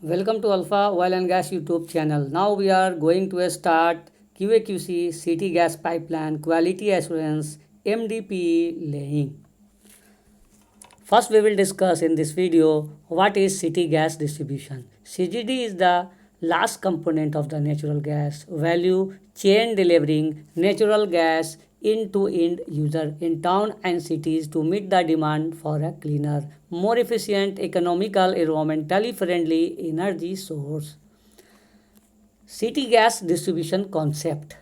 Welcome to Alpha Oil and Gas YouTube channel. Now we are going to start QAQC City Gas Pipeline Quality Assurance MDPE laying. First we will discuss in this video what is city gas distribution. CGD is the last component of the natural gas value chain delivering natural gas into end user in town and cities to meet the demand for a cleaner, more efficient, economical, environmentally friendly energy source. City gas distribution concept.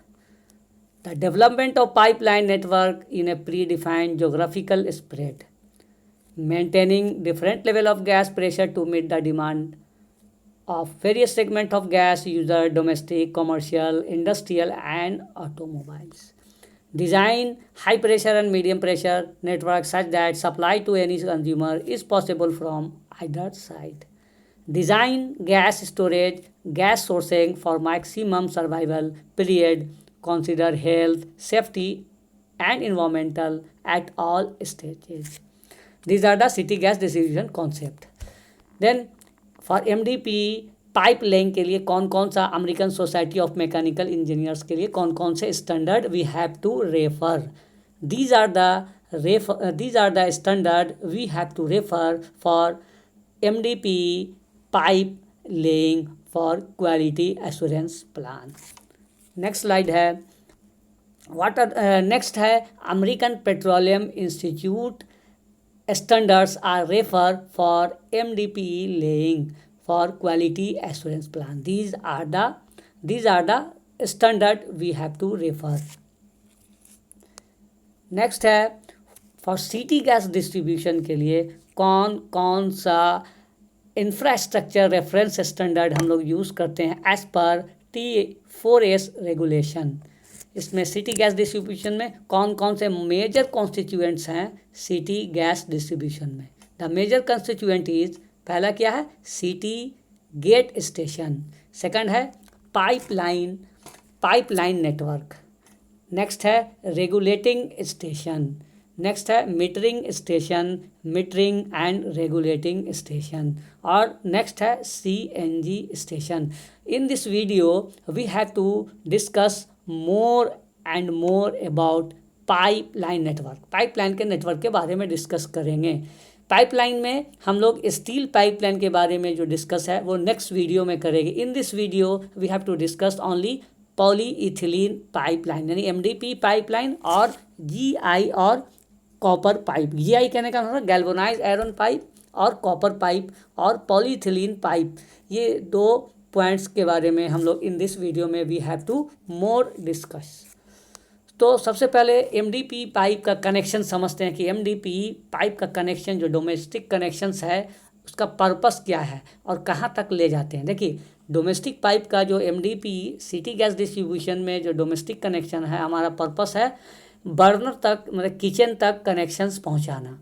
The development of pipeline network in a predefined geographical spread, maintaining different level of gas pressure to meet the demand of various segment of gas user, domestic, commercial, industrial and automobiles. Design high pressure and medium pressure network such that supply to any consumer is possible from either side. Design gas storage, gas sourcing for maximum survival period. Consider health, safety and environmental at all stages. These are the city gas distribution concept. Then for MDP pipe laying के लिए कौन कौन सा American society of mechanical engineers के लिए कौन कौन से standard we have to refer. These are the standard we have to refer for MDP pipe laying for quality assurance plan. Next slide है नेक्स्ट है American petroleum institute standards are refer for MDPE laying for quality assurance plan. These are the standard we have to refer. Next है for city gas distribution के लिए कौन कौन सा infrastructure reference standard हम लोग यूज़ करते हैं एज पर T4S रेगुलेशन. इसमें सिटी गैस डिस्ट्रीब्यूशन में कौन कौन से मेजर कॉन्स्टिट्यूएंट्स हैं सिटी गैस डिस्ट्रीब्यूशन में. द मेजर कॉन्स्टिट्यूएंट इज, पहला क्या है, सिटी गेट स्टेशन. सेकंड है पाइपलाइन नेटवर्क. नेक्स्ट है रेगुलेटिंग स्टेशन. नेक्स्ट है metering station, metering and regulating station. और नेक्स्ट है CNG station. In this video we have to discuss more and more about pipeline network. Pipeline के network के बारे में discuss करेंगे. Pipeline में हम लोग स्टील पाइपलाइन के बारे में जो डिस्कस है वो नेक्स्ट वीडियो में करेंगे. In this video we have to discuss only polyethylene pipeline यानी MDP पाइपलाइन और GI और कॉपर पाइप. GI कहने का मतलब गैल्वेनाइज्ड आयरन पाइप और कॉपर पाइप और पॉलीइथिलीन पाइप. ये दो पॉइंट्स के बारे में हम लोग इन दिस वीडियो में we have to more discuss. तो सबसे पहले MDP पाइप का कनेक्शन समझते हैं कि MDP पाइप का कनेक्शन जो डोमेस्टिक कनेक्शंस है उसका पर्पस क्या है और कहाँ तक ले जाते हैं. देखिए डोमेस्टिक पाइप का जो MDP सिटी गैस डिस्ट्रीब्यूशन में जो डोमेस्टिक कनेक्शन है हमारा पर्पस है बर्नर तक मतलब किचन तक कनेक्शंस पहुँचाना.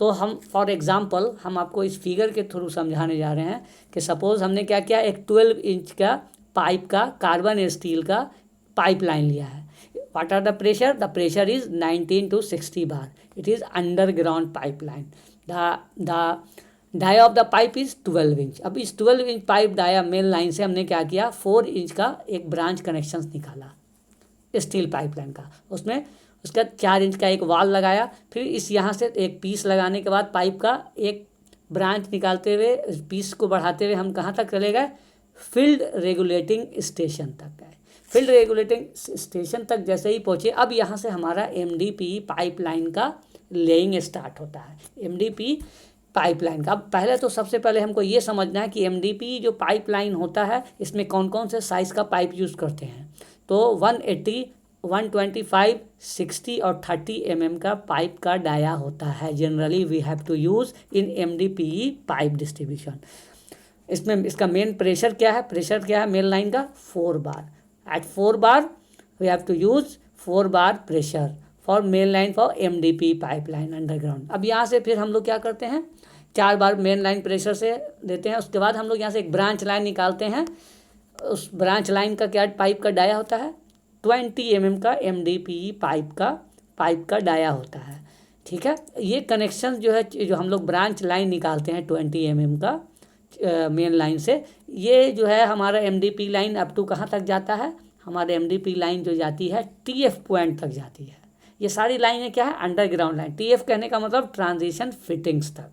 तो हम फॉर एग्ज़ाम्पल हम आपको इस फिगर के थ्रू समझाने जा रहे हैं कि सपोज़ हमने क्या किया, एक 12 इंच का पाइप का कार्बन स्टील का पाइपलाइन लिया है. What are the pressure? The pressure is 19 to 60 bar. It is underground pipeline. The dia of the pipe is 12 inch. अब इस 12 inch pipe dia main line से हमने क्या किया, 4 इंच का एक ब्रांच कनेक्शन निकाला स्टील पाइपलाइन का. उसमें उसका 4 इंच का एक वाल लगाया. फिर इस यहाँ से एक पीस लगाने के बाद पाइप का एक ब्रांच निकालते हुए इस पीस को बढ़ाते हुए हम कहाँ तक चले गए, फील्ड रेगुलेटिंग स्टेशन तक गए. फील्ड रेगुलेटिंग स्टेशन तक जैसे ही पहुँचे अब यहाँ से हमारा MDP पाइपलाइन का लेइंग स्टार्ट होता है. MDP पाइपलाइन का अब पहले तो सबसे पहले हमको ये समझना है कि MDP जो पाइपलाइन होता है इसमें कौन कौन से साइज़ का पाइप यूज़ करते हैं. तो 180, 125, 60 और 30 mm का पाइप का डाया होता है. Generally we have to use in MDPE pipe distribution. इसमें इसका मेन प्रेशर क्या है, मेन लाइन का 4 bar. At 4 bar we have to use 4 bar pressure for main line for MDP pipeline underground. अब यहाँ से फिर हम लोग क्या करते हैं, 4 बार मेन लाइन प्रेशर से देते हैं. उसके बाद हम लोग यहाँ से एक ब्रांच लाइन निकालते हैं. उस ब्रांच लाइन का क्या पाइप का डाया होता है, 20 mm का MDPE पाइप का डाया होता है. ठीक है, ये कनेक्शन जो है जो हम लोग ब्रांच लाइन निकालते हैं 20 mm का मेन लाइन से। ये जो है हमारा MDP लाइन अप टू कहाँ तक जाता है, हमारे MDP लाइन जो जाती है TF पॉइंट तक जाती है। ये सारी लाइनें क्या है, अंडरग्राउंड लाइन। TF कहने का मतलब ट्रांजिशन फिटिंग्स तक।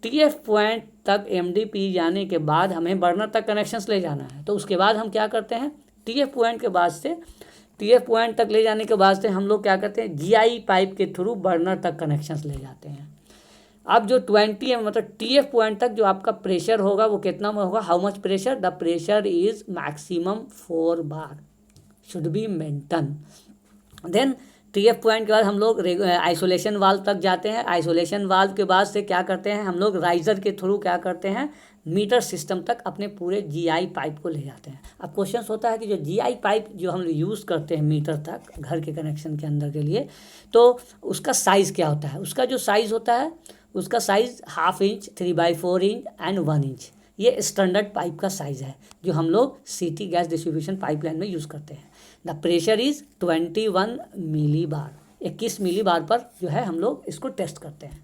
TF पॉइंट तक MDP जाने के बाद हमें बर्नर तक कनेक्शंस ले जाना है, तो उसके बाद हम क्या करते हैं, TF पॉइंट के बाद से, TF पॉइंट तक ले जाने के बाद से हम लोग क्या करते हैं, GI पाइप के थ्रू बर्नर तक कनेक्शंस ले जाते हैं। अब जो 20 है मतलब TF पॉइंट तक जो आपका प्रेशर होगा वो कितना में होगा, how much pressure, the pressure is maximum 4 bar should be maintain. Then TF point के बाद हम लोग आइसोलेशन वाल्व तक जाते हैं। आइसोलेशन वाल्व के बाद से क्या करते हैं, हम लोग राइजर के थ्रू क्या करते हैं, मीटर सिस्टम तक अपने पूरे GI पाइप को ले जाते हैं। अब क्वेश्चन होता है कि जो GI पाइप जो हम यूज़ करते हैं मीटर तक घर के कनेक्शन के अंदर के लिए, तो उसका साइज़ क्या होता है, उसका जो साइज़ होता है उसका size 1/2 inch, 3/4 inch and 1 inch. ये स्टैंडर्ड पाइप का साइज़ है जो हम लोग सिटी गैस डिस्ट्रीब्यूशन पाइपलाइन में यूज़ करते हैं। द प्रेशर इज़ 21 मिली बार, 21 मिली बार पर जो है हम लोग इसको टेस्ट करते हैं।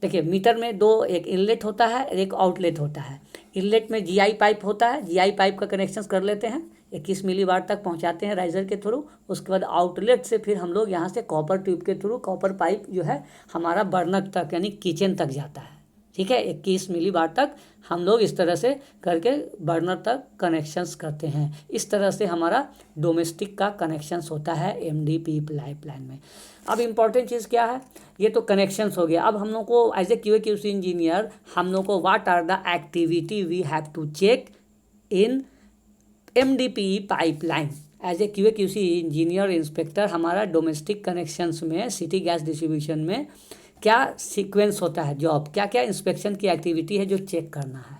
देखिए मीटर में दो, एक इनलेट होता है, एक आउटलेट होता है। इनलेट में GI पाइप होता है, GI पाइप का कनेक्शन कर लेते हैं, 21 मिली बार तक पहुंचाते हैं राइजर के थ्रू। उसके बाद आउटलेट से फिर हम लोग यहाँ से कॉपर ट्यूब के थ्रू, कॉपर पाइप जो है हमारा बर्नर तक यानी किचन तक जाता है। ठीक है, 21 मिली बार तक हम लोग इस तरह से करके बर्नर तक कनेक्शंस करते हैं। इस तरह से हमारा डोमेस्टिक का कनेक्शंस होता है MDP पाइपलाइन में। अब इम्पॉर्टेंट चीज़ क्या है, ये तो कनेक्शंस हो गया। अब हम लोग को एज ए QA/QC इंजीनियर हम लोग को what are the activity we have to check in MDP pipeline. As a QA/QC engineer inspector हमारा डोमेस्टिक कनेक्शंस में सिटी गैस डिस्ट्रीब्यूशन में क्या सीक्वेंस होता है, जॉब क्या क्या इंस्पेक्शन की एक्टिविटी है जो चेक करना है।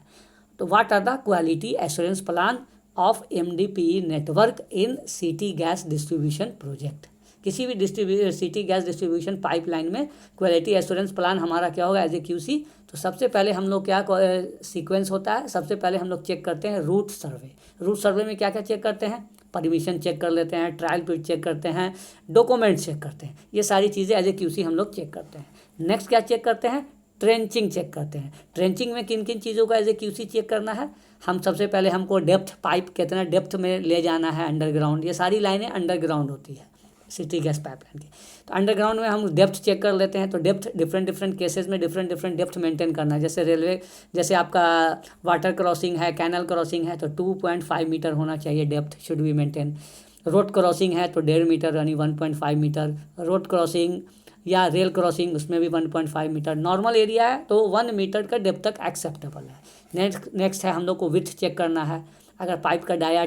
तो what are the quality assurance plan of MDP network in city gas distribution project. किसी भी सिटी गैस डिस्ट्रीब्यूशन पाइपलाइन में क्वालिटी एश्योरेंस प्लान हमारा क्या होगा एज ए QC। तो सबसे पहले हम लोग क्या सीक्वेंस होता है, सबसे पहले हम लोग चेक करते हैं रूट सर्वे। रूट सर्वे में क्या क्या चेक करते हैं, परमिशन चेक कर लेते हैं, ट्रायल पीरियड चेक करते हैं, डॉक्यूमेंट चेक करते हैं। ये सारी चीज़ें एज ए QC हम लोग चेक करते हैं। नेक्स्ट क्या चेक करते हैं, ट्रेंचिंग चेक करते हैं। ट्रेंचिंग में किन किन चीज़ों का एज ए QC चेक करना है, हम सबसे पहले हमको डेप्थ, पाइप कितना डेप्थ में ले जाना है अंडरग्राउंड। ये सारी लाइनें अंडरग्राउंड होती है सिटी गैस पाइपलाइन की। तो अंडरग्राउंड में हम डेप्थ चेक कर लेते हैं। तो डेप्थ डिफरेंट केसेस में डिफरेंट डेप्थ मेंटेन करना है। जैसे रेलवे, जैसे आपका वाटर क्रॉसिंग है, कैनल क्रॉसिंग है, तो 2.5 मीटर होना चाहिए depth should be maintain. Road crossing है तो 1.5 मीटर यानी 1.5 मीटर। रोड क्रॉसिंग या रेल क्रॉसिंग उसमें भी 1.5 मीटर। नॉर्मल एरिया है तो 1 मीटर का डेप्थ तक एक्सेप्टेबल है। नेक्स्ट है हम लोग को विड्थ चेक करना है। अगर पाइप का डाया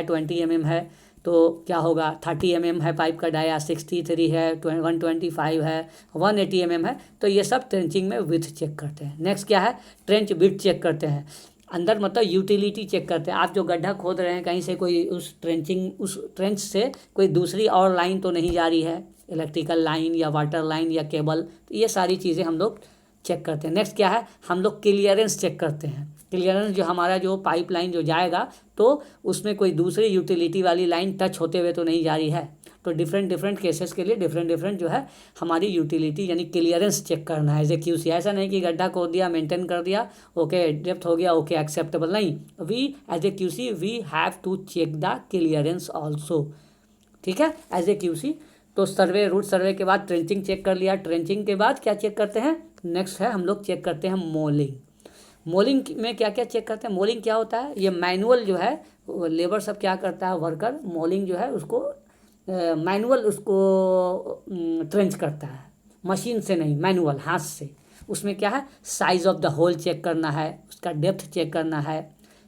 20 mm है तो क्या होगा, 30 mm है पाइप का डाया, 63 है, 125 है, 180 mm है। तो ये सब ट्रेंचिंग में विड्थ चेक करते हैं। नेक्स्ट क्या है, ट्रेंच विड्थ चेक करते हैं। अंदर मतलब यूटिलिटी चेक करते हैं। आप जो गड्ढा खोद रहे हैं कहीं से कोई उस ट्रेंच से कोई दूसरी और लाइन तो नहीं जा रही है, इलेक्ट्रिकल लाइन या वाटर लाइन या केबल, तो ये सारी चीज़ें हम लोग चेक करते हैं। नेक्स्ट क्या है, हम लोग क्लियरेंस चेक करते हैं। क्लियरेंस जो हमारा जो पाइपलाइन जो जाएगा तो उसमें कोई दूसरी यूटिलिटी वाली लाइन टच होते हुए तो नहीं जा रही है। तो डिफरेंट केसेस के लिए डिफरेंट जो है हमारी यूटिलिटी यानी क्लियरेंस चेक करना है एज ए QC। ऐसा नहीं कि गड्ढा खोद दिया, मेंटेन कर दिया, ओके डेप्थ हो गया, ओके एक्सेप्टेबल, नहीं। We as a QC we have to check the clearance also. ठीक है, एज ए QC। तो सर्वे, रूट सर्वे के बाद ट्रेंचिंग चेक कर लिया। ट्रेंचिंग के बाद क्या चेक करते हैं, नेक्स्ट है हम लोग चेक करते हैं मोलिंग। मोलिंग में क्या क्या चेक करते हैं, मोलिंग क्या होता है, ये मैनुअल जो है लेबर सब क्या करता है, वर्कर मोलिंग जो है उसको मैनुअल उसको ट्रेंच करता है, मशीन से नहीं, मैनुअल हाथ से। उसमें क्या है, size of the hole check करना है, उसका डेप्थ चेक करना है,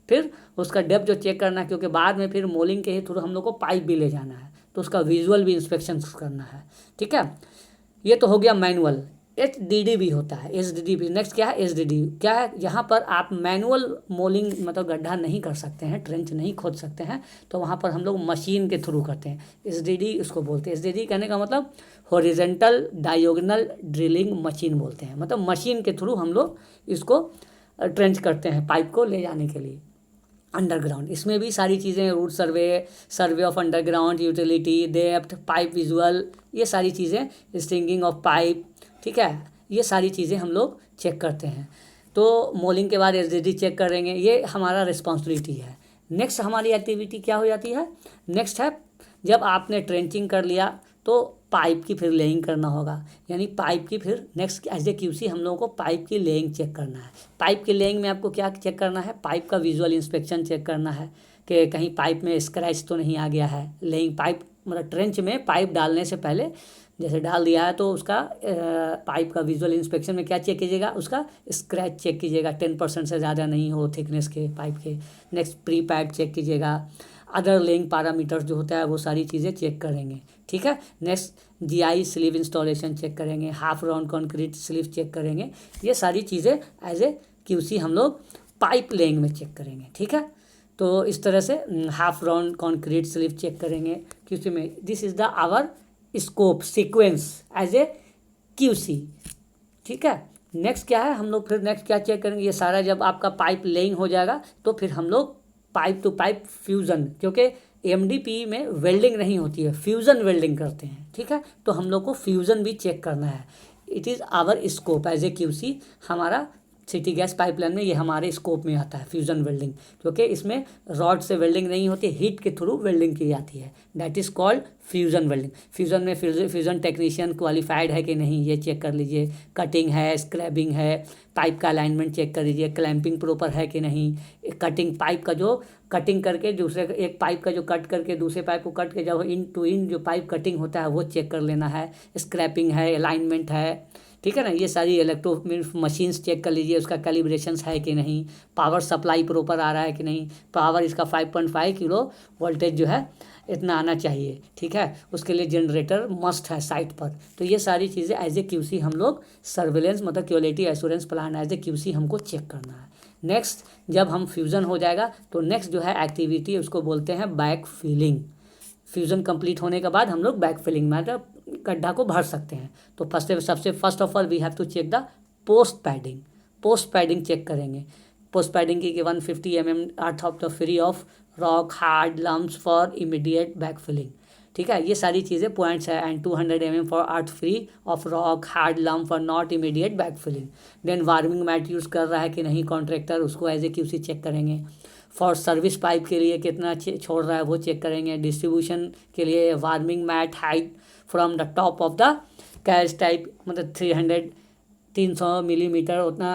फिर उसका डेप्थ जो चेक करना है क्योंकि बाद में फिर मोलिंग के ही थ्रू हम लोग को पाइप भी ले जाना है तो उसका विजुअल भी इंस्पेक्शन करना है। ठीक है, ये तो हो गया मैनुअल। HDD भी होता है, HDD भी। नेक्स्ट क्या है, HDD क्या है, यहाँ पर आप मैनुअल मोलिंग मतलब गड्ढा नहीं कर सकते हैं, ट्रेंच नहीं खोद सकते हैं, तो वहाँ पर हम लोग मशीन के थ्रू करते हैं। HDD उसको बोलते हैं। HDD कहने का मतलब हॉरिजेंटल डायगोनल ड्रिलिंग मशीन बोलते हैं, मतलब मशीन के थ्रू हम लोग इसको ट्रेंच करते हैं पाइप को ले जाने के लिए अंडरग्राउंड। इसमें भी सारी चीज़ें, route survey, survey of underground, utility, depth, pipe visual, ये सारी चीज़ें, स्ट्रिंगिंग ऑफ पाइप, ठीक है, ये सारी चीज़ें हम लोग चेक करते हैं। तो मोलिंग के बाद एसडीडी चेक करेंगे, ये हमारा रिस्पॉन्सिबिलिटी है। नेक्स्ट हमारी एक्टिविटी क्या हो जाती है, नेक्स्ट है जब आपने ट्रेंचिंग कर लिया तो पाइप की फिर लेइंग करना होगा, यानी पाइप की फिर नेक्स्ट एज ए क्यूसी हम लोगों को पाइप की लेइंग चेक करना है। पाइप की लेइंग में आपको क्या चेक करना है, पाइप का विजुअल इंस्पेक्शन चेक करना है कि कहीं पाइप में स्क्रैच तो नहीं आ गया है। लेइंग पाइप मतलब ट्रेंच में पाइप डालने से पहले जैसे डाल दिया है तो उसका पाइप का विजुअल इंस्पेक्शन में क्या चेक कीजिएगा, उसका स्क्रैच चेक कीजिएगा, 10% से ज़्यादा नहीं हो थिकनेस के पाइप के। नेक्स्ट प्री पैड चेक कीजिएगा, अदर लेइंग पैरामीटर्स जो होता है वो सारी चीज़ें चेक करेंगे, ठीक है। Next GI sleeve installation check करेंगे, half round concrete sleeve check करेंगे। ये सारी चीज़ें एज ए क्यूसी हम लोग पाइप लेइंग में चेक करेंगे, ठीक है। तो इस तरह से half round concrete sleeve check करेंगे क्यूसी में। This is the our scope sequence as a QC, ठीक है। नेक्स्ट क्या है, हम लोग फिर नेक्स्ट क्या चेक करेंगे, ये सारा जब आपका पाइप लेइंग हो जाएगा तो फिर हम लोग पाइप टू पाइप फ्यूज़न, क्योंकि एमडीपी में वेल्डिंग नहीं होती है, फ्यूज़न वेल्डिंग करते हैं, ठीक है। तो हम लोग को फ्यूज़न भी चेक करना है। It is our scope as a QC, हमारा सिटी गैस पाइपलाइन में ये हमारे स्कोप में आता है फ्यूज़न वेल्डिंग, क्योंकि इसमें रॉड से वेल्डिंग नहीं होती, हीट के थ्रू वेल्डिंग की जाती है। That is called fusion welding. Fusion में फ्यूज़न टेक्नीशियन क्वालिफाइड है कि नहीं ये चेक कर लीजिए, कटिंग है, स्क्रैबिंग है, पाइप का अलाइनमेंट चेक कर लीजिए, क्लैंपिंग प्रॉपर है कि नहीं, कटिंग पाइप का जो कटिंग करके दूसरे एक पाइप का जो कट करके दूसरे पाइप को कट के जब इन टू इन जो पाइप कटिंग होता है वो चेक कर लेना है, स्क्रैपिंग है, अलाइनमेंट है, ठीक है ना। ये सारी इलेक्ट्रो मशीन्स चेक कर लीजिए, उसका कैलिब्रेशंस है कि नहीं, पावर सप्लाई प्रॉपर आ रहा है कि नहीं, पावर इसका 5.5 किलो वोल्टेज जो है इतना आना चाहिए, ठीक है। उसके लिए जनरेटर मस्ट है साइट पर। तो ये सारी चीज़ें एज ए क्यूसी हम लोग सर्विलेंस मतलब quality assurance plan as a QC हमको चेक करना है। नेक्स्ट जब हम फ्यूज़न हो जाएगा तो नेक्स्ट जो है एक्टिविटी उसको बोलते हैं बैक फिलिंग। फ्यूज़न कंप्लीट होने के बाद हम लोग बैक फिलिंग मतलब गड्ढा को भर सकते हैं। तो first of all we have to check the post padding. Post padding check करेंगे। पोस्ट पैडिंग की 150 mm earth of the free of rock hard lumps for immediate back filling, ठीक है। ये सारी चीज़ें पॉइंट्स है। And 200 mm for earth free of rock hard lump for not immediate back filling. Then warning mat use कर रहा है कि नहीं कॉन्ट्रैक्टर, उसको एज ए क्यूसी चेक करेंगे। फॉर सर्विस पाइप के लिए कितना छोड़ रहा है वो चेक करेंगे। डिस्ट्रीब्यूशन के लिए warning mat height from the top of the catch type मतलब 300 मिलीमीटर उतना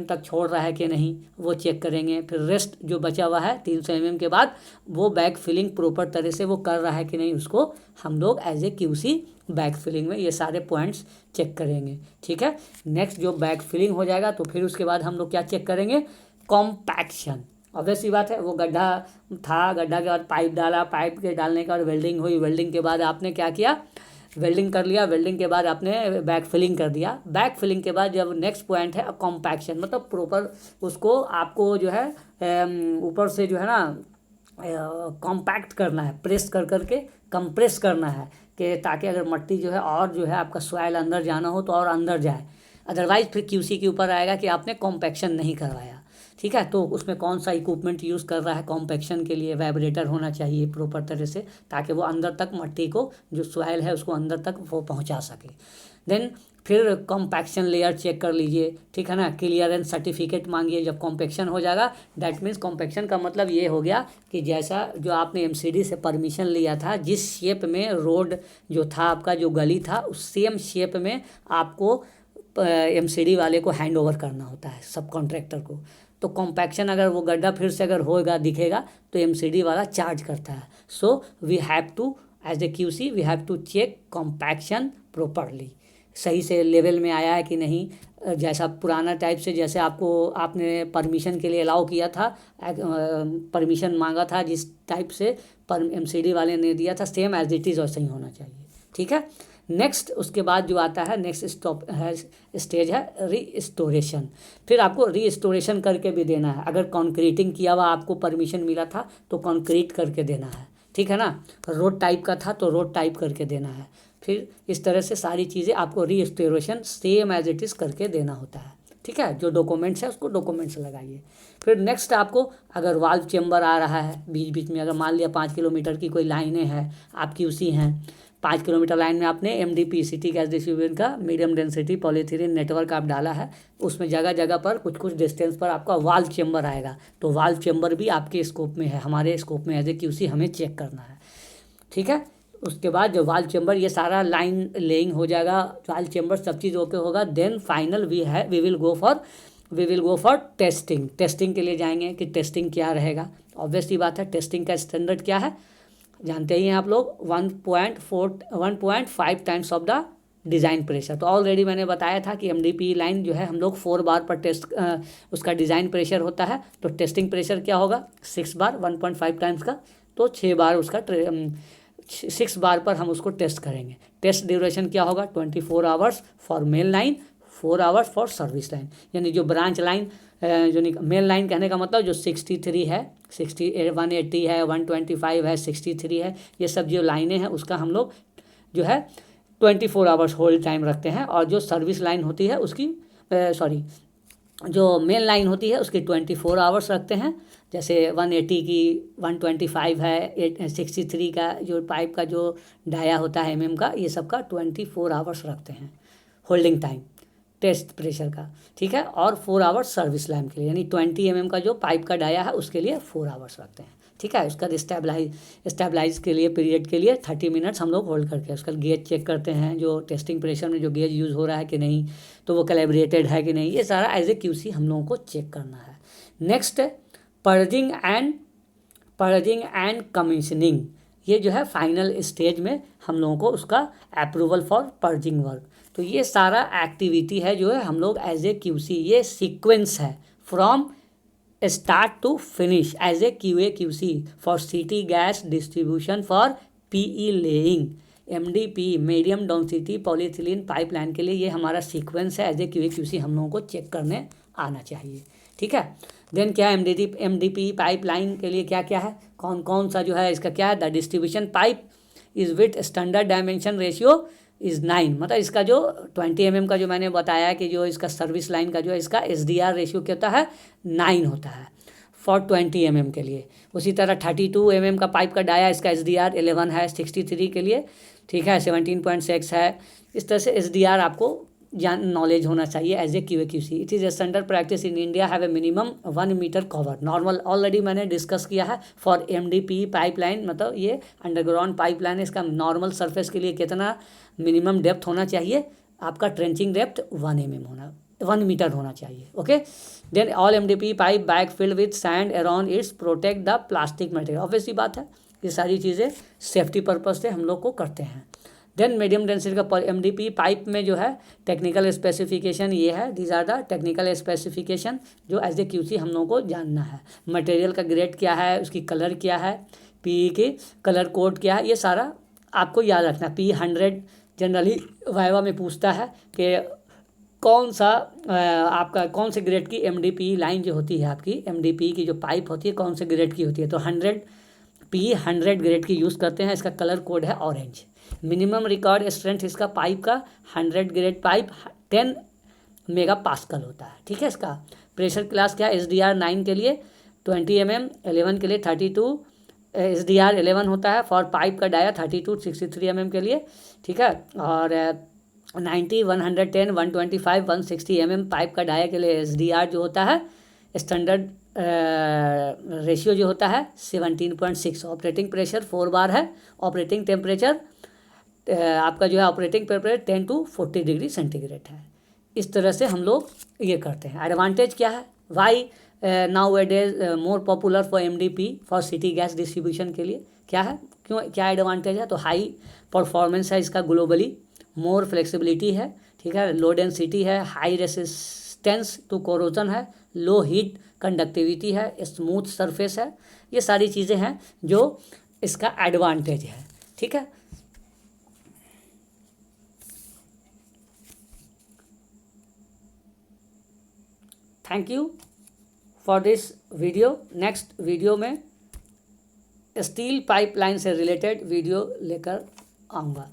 तक छोड़ रहा है कि नहीं वो चेक करेंगे। फिर रेस्ट जो बचा हुआ है 300 के बाद वो बैक फिलिंग प्रॉपर तरह से वो कर रहा है कि नहीं, उसको हम लोग as a QC back filling में ये सारे पॉइंट्स चेक करेंगे, ठीक है। नेक्स्ट जो बैक फिलिंग हो जाएगा तो फिर उसके बाद हम लोग क्या चेक करेंगे, कॉम्पैक्शन। ऑब्वियस बात है, वो गड्ढा था, गड्ढा के बाद पाइप डाला, पाइप के डालने के बाद वेल्डिंग हुई, वेल्डिंग के बाद आपने क्या किया, वेल्डिंग कर लिया, वेल्डिंग के बाद आपने बैक फिलिंग कर दिया। बैक फिलिंग के बाद जब नेक्स्ट पॉइंट है कॉम्पैक्शन, मतलब प्रॉपर उसको आपको जो है ऊपर से जो है ना कॉम्पैक्ट करना है, प्रेस कर करके कंप्रेस करना है कि ताकि अगर मिट्टी जो है और जो है आपका सॉइल अंदर जाना हो तो और अंदर जाए। अदरवाइज फिर क्यूसी के ऊपर आएगा कि आपने कॉम्पैक्शन नहीं करवाया, ठीक है। तो उसमें कौन सा इक्विपमेंट यूज़ कर रहा है कॉम्पैक्शन के लिए, वाइब्रेटर होना चाहिए प्रॉपर तरह से ताकि वो अंदर तक मिट्टी को जो सॉइल है उसको अंदर तक वो पहुंचा सके। देन फिर कॉम्पैक्शन लेयर चेक कर लीजिए, ठीक है ना। क्लियरेंस सर्टिफिकेट मांगिए जब कॉम्पैक्शन हो जाएगा। दैट मीन्स कॉम्पैक्शन का मतलब ये हो गया कि जैसा जो आपने एमसीडी से परमिशन लिया था, जिस शेप में रोड जो था आपका जो गली था उस सेम शेप में आपको एमसीडी वाले को हैंड ओवर करना होता है, सब कॉन्ट्रैक्टर को। तो कॉम्पैक्शन अगर वो गड्ढा फिर से अगर होगा दिखेगा तो एमसीडी वाला चार्ज करता है। So we have to as a QC we have to check compaction properly, सही से लेवल में आया है कि नहीं, जैसा पुराना टाइप से जैसे आपने परमिशन के लिए अलाउ किया था, परमिशन मांगा था जिस टाइप से एमसीडी वाले ने दिया था सेम एज इट इज़ वैसे ही होना चाहिए, ठीक है। नेक्स्ट उसके बाद जो आता है नेक्स्ट स्टेज है रीस्टोरेशन। फिर आपको रीस्टोरेशन करके भी देना है। अगर कॉन्क्रीटिंग किया हुआ आपको परमिशन मिला था तो कॉन्क्रीट करके देना है, ठीक है ना। रोड टाइप का था तो रोड टाइप करके देना है। फिर इस तरह से सारी चीज़ें आपको restoration same as it is करके देना होता है, ठीक है। जो डॉक्यूमेंट्स है उसको डॉक्यूमेंट्स लगाइए। फिर नेक्स्ट आपको अगर वाल्व चेम्बर आ रहा है बीच बीच में, अगर मान लिया 5 किलोमीटर की कोई लाइनें हैं, आप क्यूसी हैं 5 किलोमीटर लाइन में आपने MDP सिटी गैस डिस्ट्रीब्यूशन का मीडियम डेंसिटी पॉलीथिलीन नेटवर्क आप डाला है, उसमें जगह जगह पर कुछ कुछ डिस्टेंस पर आपका वाल्व चेंबर आएगा, तो वाल्व चेंबर भी आपके स्कोप में है, हमारे स्कोप में एज ए QC हमें चेक करना है। ठीक है, उसके बाद जो वाल्व चेंबर ये सारा लाइन लेइंग हो जाएगा, वाल्व चेंबर सब चीज़ ओके होगा, then final we will go for testing. Testing के लिए जाएंगे कि टेस्टिंग क्या रहेगा। ऑब्वियस सी बात है, टेस्टिंग का स्टैंडर्ड क्या है जानते ही हैं आप लोग, 1.5 times of the design pressure. तो ऑलरेडी मैंने बताया था कि MDP लाइन जो है हम लोग 4 बार पर टेस्ट उसका डिज़ाइन प्रेशर होता है, तो टेस्टिंग प्रेशर क्या होगा 6 बार 1.5 टाइम्स का, तो 6 बार उसका 6 बार पर हम उसको टेस्ट करेंगे। टेस्ट ड्यूरेशन क्या होगा 24 hours for main line, 4 hours for service line. यानी जो ब्रांच लाइन जो मेन लाइन कहने का मतलब जो 63 है, 180 है, 125 है, 63 है, ये सब जो लाइनें हैं उसका हम लोग जो है 24 आवर्स होल्ड टाइम रखते हैं। और जो सर्विस लाइन होती है उसकी जो मेन लाइन होती है उसकी 24 आवर्स रखते हैं। जैसे 180 की 125 है, 63 का जो पाइप का जो डाया होता है MM का, ये सब का 24 आवर्स रखते हैं होल्डिंग टाइम टेस्ट प्रेशर का। ठीक है, और 4 आवर्स सर्विस लाइन के लिए, यानी 20 mm का जो पाइप का डाया है उसके लिए 4 आवर्स रखते हैं। ठीक है, उसका स्टेबलाइज के लिए पीरियड के लिए 30 मिनट्स हम लोग होल्ड करके उसका गेज चेक करते हैं, जो टेस्टिंग प्रेशर में जो गेज यूज़ हो रहा है कि नहीं, तो वो कैलिब्रेटेड है कि नहीं, ये सारा एज ए QC हम लोगों को चेक करना है। नेक्स्ट पर्जिंग एंड कमीशनिंग, ये जो है फाइनल स्टेज में हम लोगों को उसका अप्रूवल फॉर पर्जिंग वर्क। तो ये सारा एक्टिविटी है जो है हम लोग एज ए QC, ये सीक्वेंस है from start to finish as a QA QC for city gas distribution for PE laying MDP medium density polyethylene pipeline के लिए ये हमारा सीक्वेंस है एज ए QA QC हम लोगों को चेक करने आना चाहिए। ठीक है, देन क्या है MDP पाइपलाइन के लिए क्या क्या है, कौन कौन सा जो है इसका क्या है, the distribution pipe is with standard dimension ratio is 9, मतलब इसका जो 20 mm का जो मैंने बताया कि जो इसका सर्विस लाइन का जो है इसका SDR रेशियो क्या होता है 9 होता है फॉर 20 mm के लिए। उसी तरह 32 mm का पाइप का डाया इसका SDR 11 है 63 के लिए। ठीक है, 17.6 है। इस तरह से SDR आपको नॉलेज होना चाहिए as a QA QC। It is a standard practice in India have a minimum 1 metre cover normal, already मैंने डिस्कस किया है फॉर MDP पाइपलाइन, मतलब ये अंडरग्राउंड पाइपलाइन है, इसका नॉर्मल सरफेस के लिए कितना मिनिमम डेप्थ होना चाहिए, आपका ट्रेंचिंग डेप्थ 1 मीटर होना चाहिए। Okay, then all MDP pipe bag filled with sand around its protect the plastic material. Obviously बात है, ये सारी चीज़ें सेफ्टी पर्पज से हम लोग को करते हैं। देन मीडियम डेंसिटी का MDP पाइप में जो है टेक्निकल स्पेसिफिकेशन ये है, these are the technical specification जो एज ए QC हम लोगों को जानना है। मटेरियल का ग्रेड क्या है, उसकी कलर क्या है, PE की कलर कोड क्या है, ये सारा आपको याद रखना है। P100 जनरली वाइवा में पूछता है कि कौन सा आपका कौन से ग्रेड की MDP लाइन जो होती है, आपकी MDP की जो पाइप होती है कौन से ग्रेड की होती है, तो 100 ग्रेड की यूज़ करते हैं। इसका कलर कोड है ऑरेंज। मिनिमम रिकॉर्ड स्ट्रेंथ इसका पाइप का 100 ग्रेड पाइप 10 मेगापास्कल होता है। ठीक है, इसका प्रेशर क्लास क्या है, SDR 9 के लिए 20 mm, 11 के लिए 32, SDR 11 होता है फॉर पाइप का डाया 32 63 mm के लिए। ठीक है, और 90 110 125 160 mm पाइप का डाया के लिए SDR जो होता है स्टैंडर्ड रेशियो जो होता है 17.6। ऑपरेटिंग प्रेशर 4 बार है। ऑपरेटिंग टेम्परेचर आपका जो है operating temperature 10 to 40 degree centigrade है। इस तरह से हम लोग ये करते हैं। एडवांटेज क्या है, why nowadays more popular for MDP for city gas distribution के लिए क्या है, क्यों क्या एडवांटेज है, तो हाई परफॉर्मेंस है इसका ग्लोबली, मोर फ्लेक्सिबिलिटी है। ठीक है, लो डेंसिटी है, हाई रेसिस्टेंस टू कोरोजन है, लो हीट कंडक्टिविटी है, स्मूथ सरफेस है। ये सारी चीज़ें हैं जो इसका एडवांटेज है। ठीक है, thank you for this video. Next video में स्टील पाइपलाइन से रिलेटेड वीडियो लेकर आऊँगा।